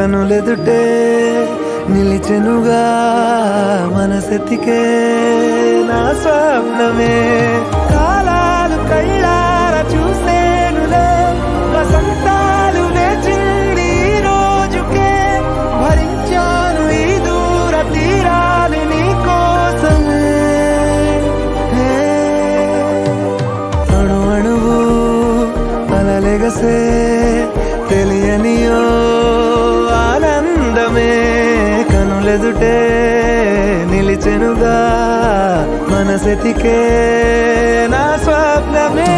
కనులెదుటే నిలిచెనుగా మనసెతికే నా స్వప్నమే కాలాలు కళ్ళార చూసేనులే వసంతాలు వేచింది ఈ రోజుకే భరించాను ఈ దూర తీరాలు నీ కోసమే అణు అణువు అలలెగసే తెలియనియో ఆనందమే కనులెదుటే నిలిచెనుగా మనసెతికే నా స్వప్నమే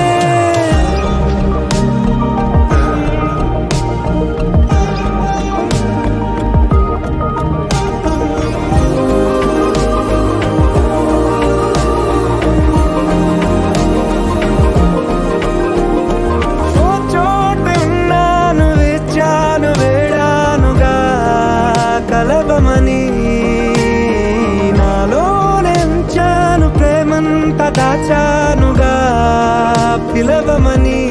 కలవమని నాలోనెంచాను ప్రేమంత దాచానుగా పిలవమని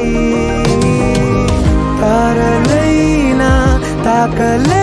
తారలైనా తాకలే